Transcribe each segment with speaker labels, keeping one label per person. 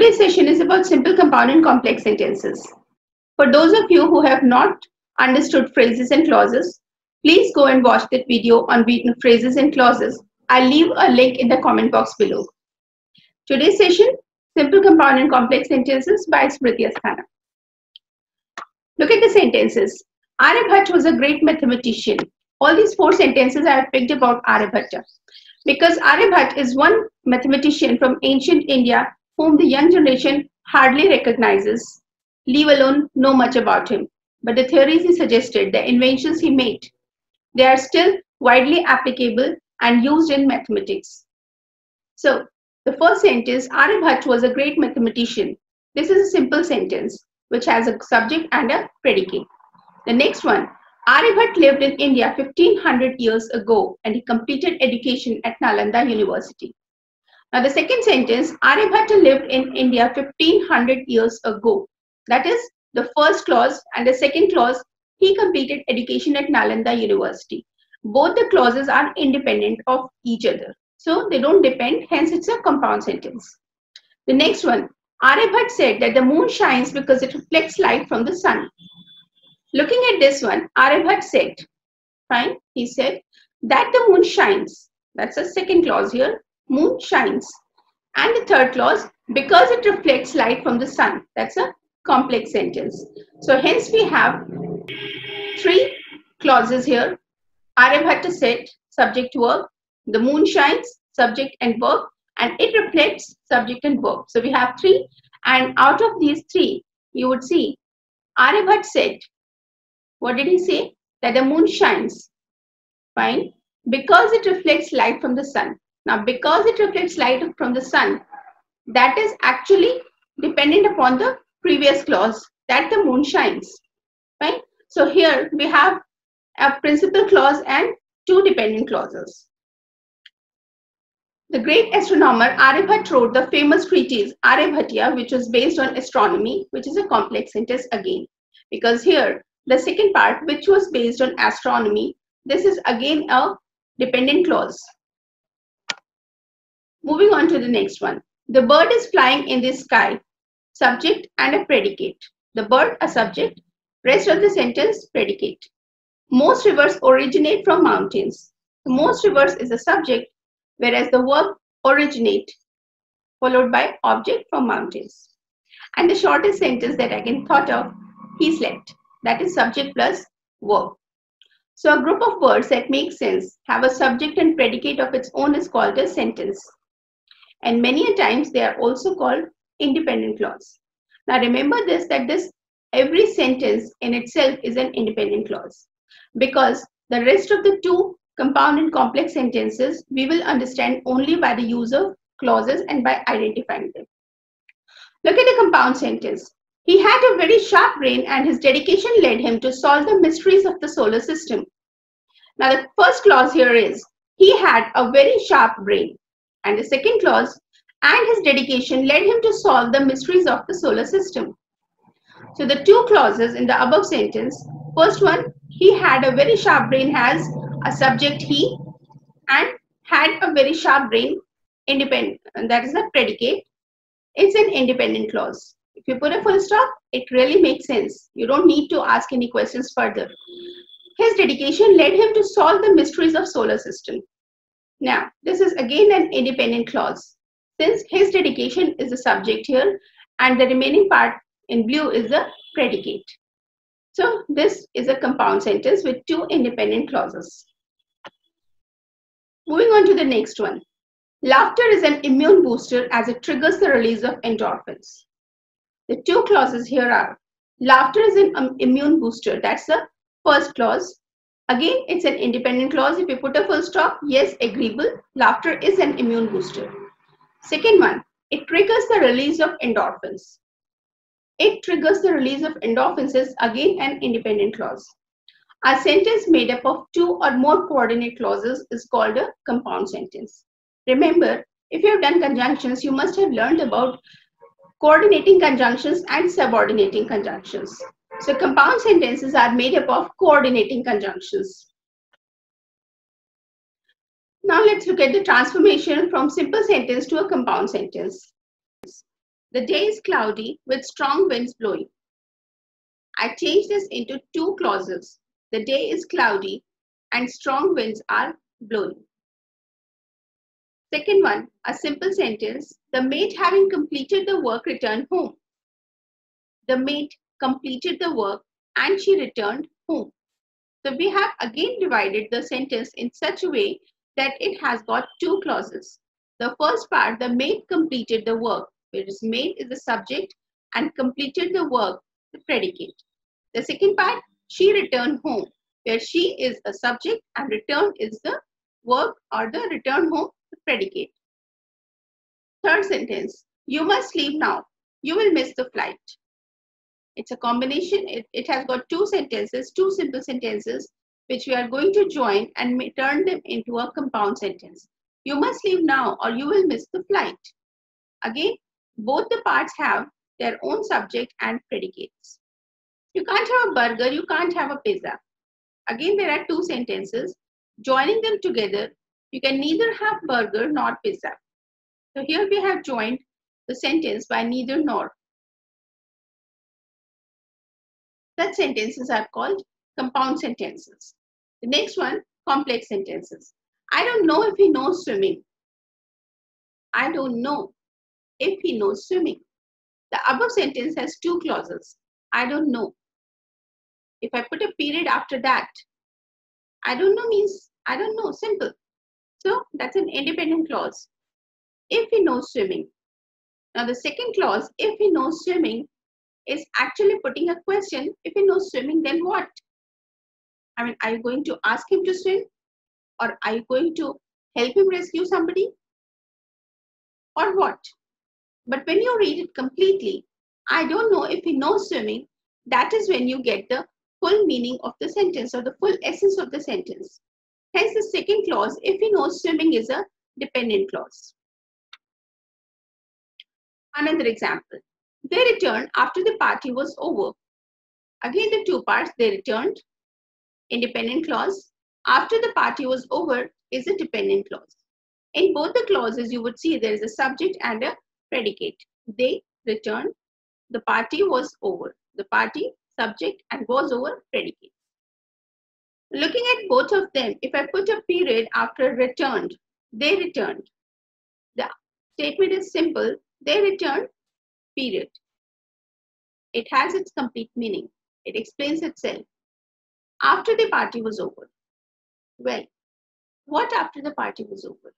Speaker 1: Today's session is about simple, compound, and complex sentences. For those of you who have not understood phrases and clauses, please go and watch that video on phrases and clauses. I'll leave a link in the comment box below. Today's session, simple, compound, and complex sentences by Smriti Asthana. Look at the sentences. Aryabhatta was a great mathematician. All these 4 sentences I have picked about Aryabhatta because Aryabhatta is one mathematician from ancient India whom the young generation hardly recognizes, leave alone know much about him. But the theories he suggested, the inventions he made, they are still widely applicable and used in mathematics. So, the first sentence, Aryabhatta was a great mathematician. This is a simple sentence which has a subject and a predicate. The next one, Aryabhatta lived in India 1500 years ago and he completed education at Nalanda University. Now the second sentence, Aryabhatta lived in India 1500 years ago. That is the first clause, and the second clause, he completed education at Nalanda University. Both the clauses are independent of each other. So they don't depend, hence it's a compound sentence. The next one, Aryabhatta said that the moon shines because it reflects light from the sun. Looking at this one, Aryabhatta said, fine, he said that the moon shines. That's the second clause here, moon shines. And the third clause, because it reflects light from the sun. That's a complex sentence. So hence we have 3 clauses here. Aryabhatta said, subject verb, the moon shines, subject and verb, and it reflects, subject and verb. So we have 3, and out of these 3, you would see Aryabhatta said, what did he say? That the moon shines, fine, because it reflects light from the sun. Now, because it reflects light from the sun, that is actually dependent upon the previous clause, that the moon shines, right? So here we have a principal clause and 2 dependent clauses. The great astronomer Aryabhatta wrote the famous treatise Aryabhatiya, which was based on astronomy, which is a complex sentence again, because here the second part, which was based on astronomy, this is again a dependent clause. Moving on to the next one. The bird is flying in the sky. Subject and a predicate. The bird, a subject. Rest of the sentence, predicate. Most rivers originate from mountains. Most rivers is a subject, whereas the verb originate, followed by object from mountains. And the shortest sentence that I can thought of, he slept. That is subject plus verb. So a group of words that make sense, have a subject and predicate of its own is called a sentence. And many a times they are also called independent clause. Now remember this, that every sentence in itself is an independent clause, because the rest of the 2 compound and complex sentences we will understand only by the use of clauses and by identifying them. Look at the compound sentence. He had a very sharp brain and his dedication led him to solve the mysteries of the solar system. Now the first clause here is, he had a very sharp brain. And the second clause, and his dedication led him to solve the mysteries of the solar system. So the 2 clauses in the above sentence, first one, he had a very sharp brain has a subject he, and had a very sharp brain independent, and that is the predicate. It's an independent clause. If you put a full stop, it really makes sense. You don't need to ask any questions further. His dedication led him to solve the mysteries of solar system. Now, this is again an independent clause, since his dedication is the subject here and the remaining part in blue is the predicate. So this is a compound sentence with 2 independent clauses. Moving on to the next one. Laughter is an immune booster as it triggers the release of endorphins. The 2 clauses here are, laughter is an immune booster. That's the first clause. Again, it's an independent clause. If you put a full stop, yes, agreeable. Laughter is an immune booster. Second one, it triggers the release of endorphins. It triggers the release of endorphins is again an independent clause. A sentence made up of 2 or more coordinate clauses is called a compound sentence. Remember, if you have done conjunctions, you must have learned about coordinating conjunctions and subordinating conjunctions. So compound sentences are made up of coordinating conjunctions. Now let's look at the transformation from simple sentence to a compound sentence. The day is cloudy with strong winds blowing. I changed this into two clauses. The day is cloudy and strong winds are blowing. Second one, a simple sentence. The maid, having completed the work, returned home. The maid completed the work and she returned home. So we have again divided the sentence in such a way that it has got two clauses. The first part, the maid completed the work, whereas maid is the subject and completed the work, the predicate. The second part, she returned home, where she is a subject and return is the work or the return home, the predicate. Third sentence, you must leave now. You will miss the flight. It's a combination. It has got two sentences, two simple sentences, which we are going to join and turn them into a compound sentence. You must leave now or you will miss the flight. Again, both the parts have their own subject and predicates. You can't have a burger, you can't have a pizza. Again, there are two sentences. Joining them together, you can neither have burger nor pizza. So here we have joined the sentence by neither nor. Such sentences are called compound sentences. The next one, complex sentences. I don't know if he knows swimming. I don't know if he knows swimming. The above sentence has two clauses. I don't know. If I put a period after that, I don't know means I don't know, simple. So that's an independent clause. If he knows swimming. Now the second clause, if he knows swimming, is actually putting a question. If he knows swimming, then what? I mean, are you going to ask him to swim? Or are you going to help him rescue somebody? Or what? But when you read it completely, I don't know if he knows swimming, that is when you get the full meaning of the sentence or the full essence of the sentence. Hence the second clause, if he knows swimming, is a dependent clause. Another example. They returned after the party was over. Again, the two parts, they returned, independent clause. After the party was over is a dependent clause. In both the clauses, you would see there is a subject and a predicate. They returned, the party was over. The party, subject, and was over, predicate. Looking at both of them, if I put a period after returned, they returned. The statement is simple, they returned, period. It has its complete meaning. It explains itself. After the party was over. Well, what after the party was over?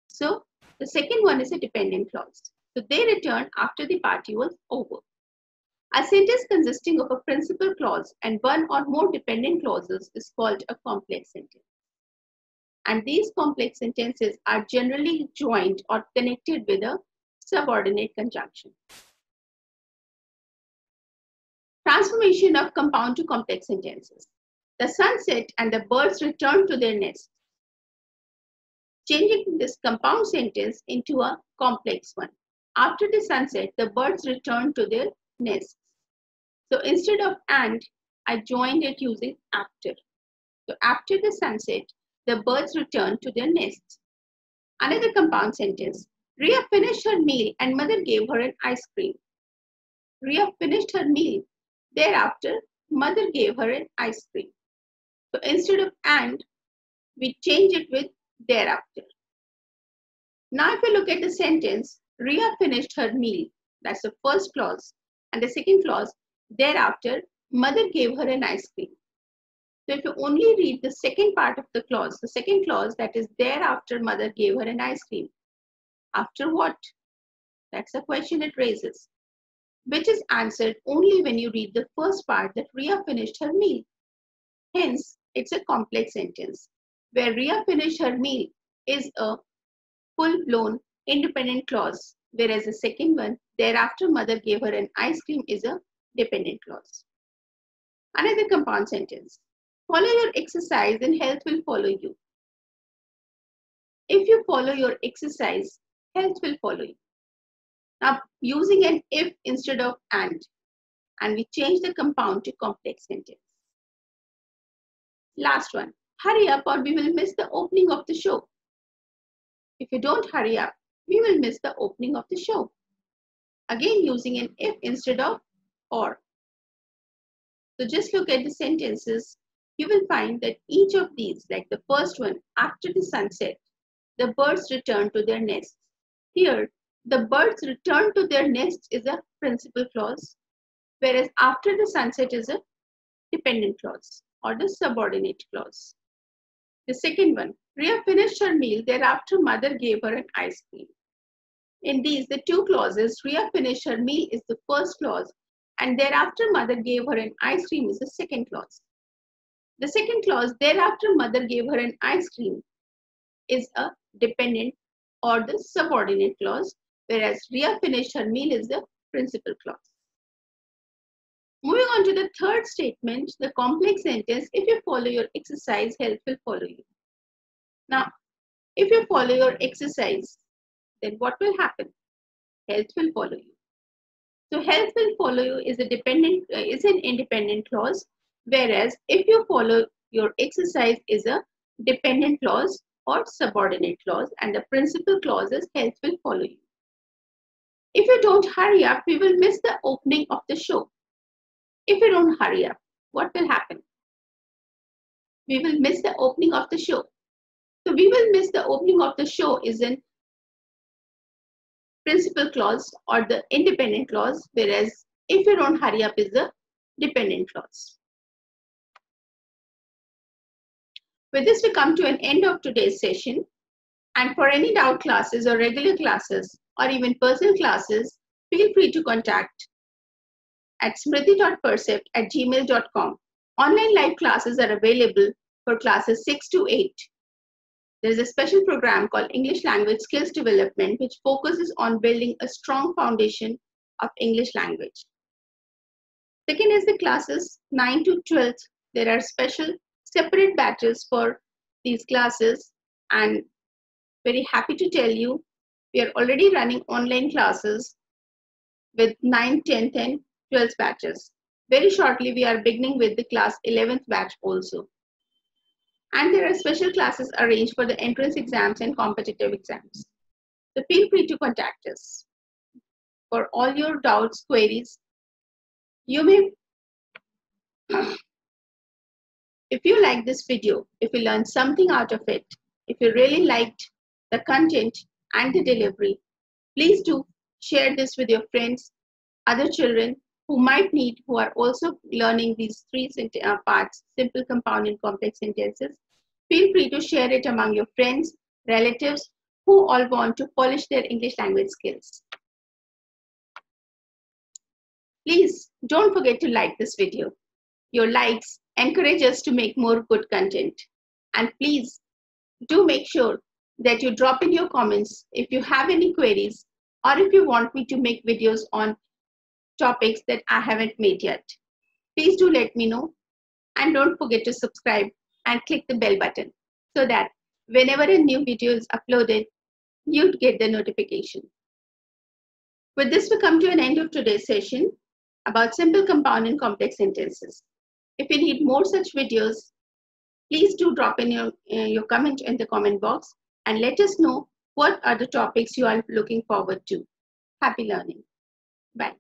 Speaker 1: So, the second one is a dependent clause. So, they returned after the party was over. A sentence consisting of a principal clause and one or more dependent clauses is called a complex sentence. And these complex sentences are generally joined or connected with a subordinate conjunction. Transformation of compound to complex sentences. The sun set and the birds returned to their nests. Changing this compound sentence into a complex one. After the sunset, the birds returned to their nests. So instead of and, I joined it using after. So after the sunset, the birds returned to their nests. Another compound sentence. Ria finished her meal and mother gave her an ice cream. Ria finished her meal. Thereafter, mother gave her an ice cream. So instead of and, we change it with thereafter. Now if we look at the sentence, Ria finished her meal. That's the first clause. And the second clause, thereafter, mother gave her an ice cream. So if you only read the second part of the clause, the second clause, that is thereafter, mother gave her an ice cream. After what? That's the question it raises, which is answered only when you read the first part, that Ria finished her meal. Hence, it's a complex sentence where Ria finished her meal is a full-blown independent clause, whereas the second one, thereafter mother gave her an ice cream, is a dependent clause. Another compound sentence. Follow your exercise and health will follow you. If you follow your exercise, health will follow you. Now, using an if instead of and we change the compound to complex sentence. Last one. Hurry up or we will miss the opening of the show. If you don't hurry up, we will miss the opening of the show. again using an if instead of or. So just look at the sentences. You will find that each of these, like the first one, after the sunset, the birds return to their nests. Here, the birds return to their nests is a principal clause, whereas after the sunset is a dependent clause or the subordinate clause. The second one, Ria finished her meal, thereafter mother gave her an ice cream. In these, the two clauses, Ria finished her meal is the first clause and thereafter mother gave her an ice cream is the second clause. The second clause, thereafter mother gave her an ice cream, is a dependent or the subordinate clause, whereas Ria finished her meal is the principal clause. Moving on to the third statement, the complex sentence, if you follow your exercise, health will follow you. Now, if you follow your exercise, then what will happen? Health will follow you. So health will follow you is an independent clause, whereas if you follow your exercise is a dependent clause or subordinate clause, and the principal clause is health will follow you. If you don't hurry up, we will miss the opening of the show. If you don't hurry up, what will happen? We will miss the opening of the show. So we will miss the opening of the show is an principal clause or the independent clause, whereas if you don't hurry up is the dependent clause. With this, we come to an end of today's session. And for any doubt classes or regular classes or even personal classes, feel free to contact at smriti.percept@gmail.com. Online live classes are available for classes 6 to 8. There is a special program called English Language Skills Development, which focuses on building a strong foundation of English language. Second is the classes 9 to 12th. There are special separate batches for these classes, and very happy to tell you we are already running online classes with 9th, 10th and 12th batches. Very shortly we are beginning with the class 11th batch also. And there are special classes arranged for the entrance exams and competitive exams. So feel free to contact us for all your doubts, queries. You may, if you like this video, if you learned something out of it, if you really liked the content and the delivery, please do share this with your friends, other children who might need, who are also learning these three parts, simple, compound and complex sentences. Feel free to share it among your friends, relatives who all want to polish their English language skills. Please don't forget to like this video. Your likes encourage us to make more good content. And please do make sure that you drop in your comments if you have any queries or if you want me to make videos on topics that I haven't made yet. Please do let me know, and don't forget to subscribe and click the bell button so that whenever a new video is uploaded, you'd get the notification. With this, we come to an end of today's session about simple, compound and complex sentences. If you need more such videos, please do drop in your comment in the comment box and let us know what are the topics you are looking forward to. Happy learning. Bye.